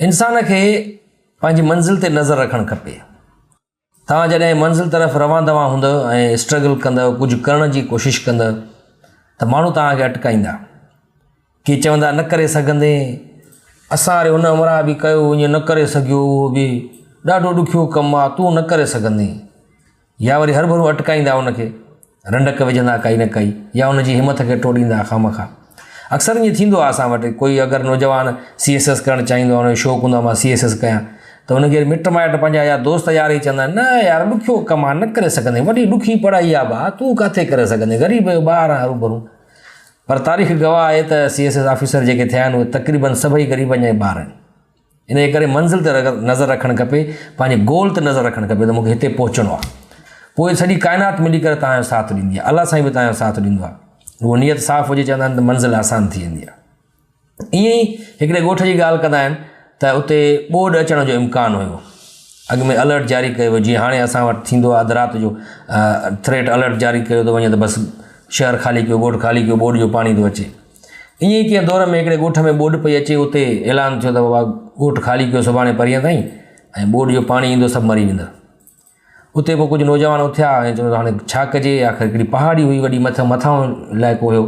इंसान खे पंहिंजी मंज़िल ते नज़र रखणु खपे। तव्हां जॾहिं मंज़िल तरफ़ रवां दवा हूंदव ऐं स्ट्रगल कंदव, कुझु करण जी कोशिशि कंदव त माण्हू तव्हांखे अटकाईंदा। के चवंदा न करे सघंदे, असां वरी हुन उमिरि बि कयो, ईअं न करे सघियो, उहो बि ॾाढो ॾुखियो कमु आहे, तूं न करे सघंदे। या वरी हर भरू अटकाईंदा उनखे, रंडक विझंदा काई न काई, या उनजी हिमत खे टोड़ींदा खामखा। अक्सर ईअं थींदो आहे असां वटि, कोई अगरि नौजवान CSS करणु चाहींदो आहे, हुनजो शौक़ु हूंदो आहे मां CSS कयां, त हुनखे मिट माइट पंहिंजा या दोस्त यार ई चवंदा आहिनि न यार ॾुखियो कमु आहे, न करे सघंदे, वॾी ॾुखी पढ़ाई आहे भाउ, तूं किथे करे सघंदे, ग़रीब जो ॿारु आहे हरूभरू। पर तारीख़ गवाह आहे त CSS ऑफिसर जेके थिया आहिनि उहे तक़रीबन सभई ग़रीबनि जा ॿार आहिनि। इन करे मंज़िल ते नज़र रखणु खपे, पंहिंजे गोल ते नज़र रखणु खपे त मूंखे हिते पहुचणो आहे। पोइ सॼी काइनात मिली करे तव्हांजो साथ ॾींदी आहे, अलाह साईं बि तव्हांजो साथ ॾींदो आहे। उहो नियत साफ़ हुजे, चवंदा आहिनि त मंज़िल आसान थी वेंदी आहे। ईअं ई हिकिड़े ॻोठ जी ॻाल्हि कंदा आहिनि त उते ॿोॾि अचण जो इम्कानु हुयो। अॻु में अलर्ट जारी कयो वियो, जीअं हाणे असां वटि थींदो आहे अधु राति जो थ्रेट अलर्ट जारी कयो थो वञे त बसि शहर ख़ाली कयो, ॻोठ ख़ाली कयो, ॿोॾि जो पाणी थो अचे। ईअं ई कंहिं दौर में हिकिड़े ॻोठ में ॿोॾि पई अचे, उते ऐलान थियो त बाबा ॻोठ ख़ाली कयो सुभाणे परीहं ताईं, ऐं ॿोॾि जो पाणी ईंदो, सभु मरी वेंदा। उते पोइ कुझु नौजवान उथिया ऐं चवंदो हाणे छा कजे। आख़िर हिकिड़ी पहाड़ी हुई वॾी, मथां इलाइक़ो हुयो,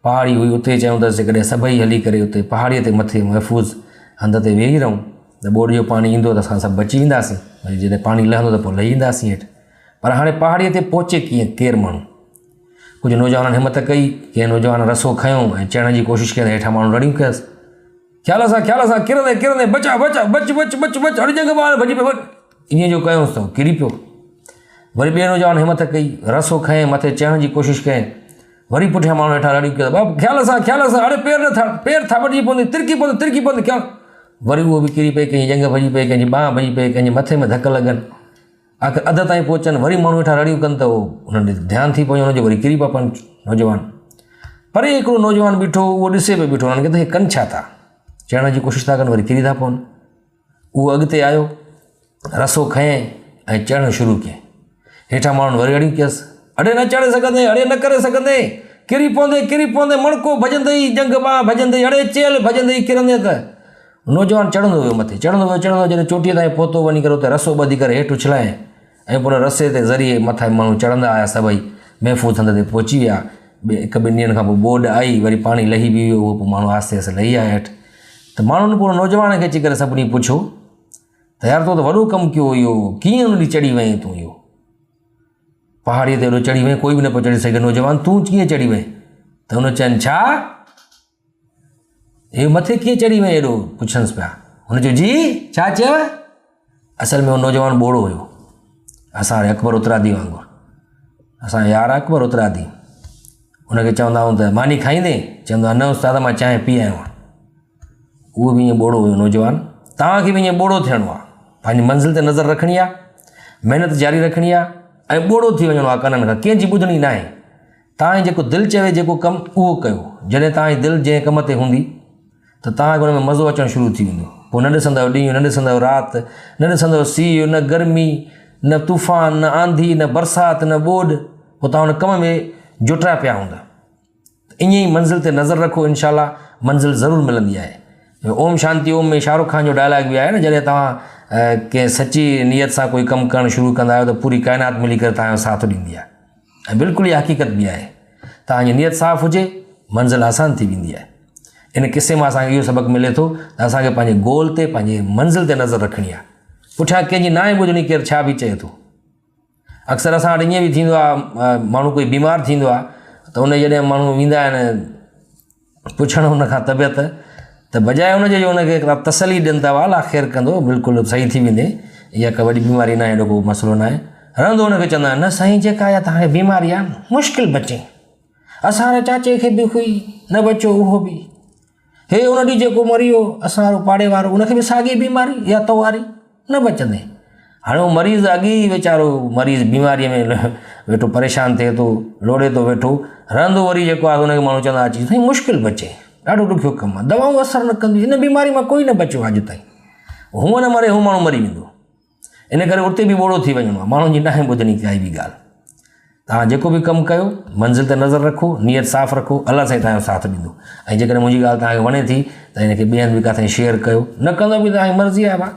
पहाड़ी हुई, उते चयूं त कॾहिं सभई हली करे उते पहाड़ीअ ते मथे महफ़ूज़ हंध ते वेही रहूं त ॿोॾि जो पाणी ईंदो त असां सभु बची वेंदासीं, वरी जॾहिं पाणी लहंदो त पोइ लही ईंदासीं हेठि। पर हाणे पहाड़ीअ ते पहुचे कीअं, केरु माण्हू? कुझु नौजवाननि हिमत कई, कंहिं नौजवान रसो खयों ऐं चढ़ण जी कोशिशि कई, हेठां माण्हू रड़ियूं कयसि, ख़्याल सां किरंदे किरंदे बचा बचा बच बच बच बच हर जॻह ॿार भॼी पियो, ईअं जो कयोंसि त किरी पियो। वरी ॿिए नौजवान हिमत कई, रसो खयईं, मथे चढ़ण जी कोशिशि कयईं, वरी पुठियां माण्हू हेठां रड़ियूं कयो, बाबा ख़्याल सां, अड़े पेर थाॿिजी पवंदी, तिरकी पवंदी ख़्याल। वरी उहो बि किरी पई, कंहिंजी जंग भॼी पई, कंहिंजी बांह भॼी पई, कंहिंजे मथे में धक लॻनि। आख़िर अध ताईं पहुचनि, वरी माण्हू हेठां रड़ियूं कनि त उहो हुननि ध्यानु थी पयो हुनजो, वरी किरी पिया पवनि नौजवान। परे हिकिड़ो नौजवान बीठो, उहो ॾिसे पियो बीठो, हुननि खे त हे कनि छा था, चढ़ण जी कोशिशि था कनि, वरी किरी था पवनि। उहो अॻिते आयो, रसो खयईं ऐं चढ़णु शुरू कयईं। हेठां माण्हुनि वरी अड़ियूं कयसि, अड़े न चढ़े सघंदे, अड़े न करे सघंदे, किरी पवंदे, मणको भॼंदई, जंग बांह भॼंदई, अड़े चेल भॼंदई, किरंदे त। नौजवान चढ़ंदो वियो मथे, चढ़ंदो वियो, जॾहिं चोटीअ ताईं पहुतो, वञी करे उते रसो ॿधी करे हेठि उछलाए ऐं पोइ रसे ते ज़रिए मथां माण्हू चढ़ंदा आया, सभई महफ़ूज़ हंध ते पहुची विया। हिकु ॿिनि ॾींहंनि खां पोइ ॿोॾि आई, वरी पाणी लही बि वियो, उहो पोइ माण्हू आहिस्ते आहिस्ते लही आया हेठि। त माण्हुनि पूरो नौजवान खे अची करे सभिनी पुछो त यार तो त वॾो कमु कयो, इहो कीअं उन ॾींहुं चढ़ी वहीं तूं, इहो पहाड़ीअ ते हेॾो चढ़ी वहीं, कोई बि न पियो चढ़ी सघे। नौजवान तूं कीअं चढ़ी वहीं? त हुन चवनि छा, हे मथे कीअं चढ़ी वहीं हेॾो, पुछनिसि पिया। हुन चयो जी छा चयव? असल में उहो नौजवान ॿोड़ो हुयो, असां हाणे अकबर उतरादी वांगुरु, असां यार अकबर उतरादी। हुनखे चवंदा आहियूं त मानी खाईंदे, चवंदो आहे न उस्ताद मां चांहि पी आयो आहियां। उहो बि ईअं ॿोड़ो हुयो नौजवान। तव्हांखे बि ईअं ॿोड़ो थियणो आहे, पंहिंजी मंज़िल ते नज़र रखणी आहे, महिनत जारी रखणी आहे ऐं ॿोड़ो थी वञिणो आहे कननि खां, कंहिंजी ॿुधणी न आहे। तव्हांजी जेको दिलि चवे जेको कमु उहो कयो। जॾहिं तव्हांजी दिलि जंहिं कम ते हूंदी त तव्हांखे हुन में मज़ो अचणु शुरू थी वेंदो। पोइ न ॾिसंदव ॾींहुं, न ॾिसंदव राति, न ॾिसंदव सीउ, न गर्मी, न तूफ़ान, न आंधी, न बरसाति, न ॿोॾि, पोइ तव्हां हुन कम में जुटिया पिया हूंदा। ईअं ई मंज़िल ते नज़र रखो, इनशाला मंज़िल ज़रूरु मिलंदी आहे। ओम शांति ओम में शाहरुख़ खान जो डायलॉग बि आहे न, जॾहिं तव्हां कंहिं सची नियत सां कोई कमु करणु शुरू कंदा आहियो त पूरी काइनात मिली करे तव्हांजो साथ ॾींदी आहे। ऐं बिल्कुलु इहा हक़ीक़त बि आहे, तव्हांजी नियत साफ़ु हुजे मंज़िल आसान थी वेंदी आहे। इन किसे मां असांखे इहो सबक़ु मिले थो त असांखे पंहिंजे गोल ते, पंहिंजे मंज़िल ते नज़र रखणी आहे। पुठियां कंहिंजी न आहे ॿुधणी, केरु छा बि चए थो। अक्सर असां वटि ईअं बि थींदो आहे, माण्हू कोई बीमार थींदो आहे त उन जॾहिं माण्हू वेंदा आहिनि पुछणु हुन खां तबियत, त बजाए हुनजे जो हुनखे तसली ॾियनि था, अला ख़ैरु कंदो, बिल्कुलु सही थी वेंदे, इहा का वॾी बीमारी न आहे, एॾो को मसइलो न आहे। रहंदो हुनखे चवंदा आहिनि न साईं, जेका इहा तव्हांखे बीमारी आहे मुश्किल बचे, असांजे चाचे खे बि हुई न बचो उहो बि, हे हुन ॾींहुं जेको मरी वियो असां वारो पाड़े वारो, उनखे बि साॻी बीमारी या तो वारी न बचंदे। हाणे उहो मरीज़ अॻी वीचारो मरीज़ बीमारीअ में वेठो परेशान थिए थो, लोड़े थो वेठो, रहंदो वरी जेको आहे हुनखे माण्हू चवंदा अची साईं मुश्किल बचे, ॾाढो ॾुखियो कमु आहे, दवाऊं असरु न कंदियूं, हिन बीमारी मां कोई न बचियो अॼु ताईं, हूअं न मरे हू माण्हू मरी वेंदो। इन करे उते बि ॿोड़ो थी वञिणो आहे, माण्हुनि जी न आहे ॿुधणी काई बि ॻाल्हि। तव्हां जेको बि कमु कयो मंज़िल ते नज़र रखो, नियत साफ़ रखो, अलाह साईं तव्हांजो साथ ॾींदो। ऐं जेकॾहिं मुंहिंजी ॻाल्हि तव्हांखे वणे थी त हिनखे ॿियनि बि किथे शेयर कयो, न कंदो बि तव्हांजी मर्ज़ी आहे भाउ।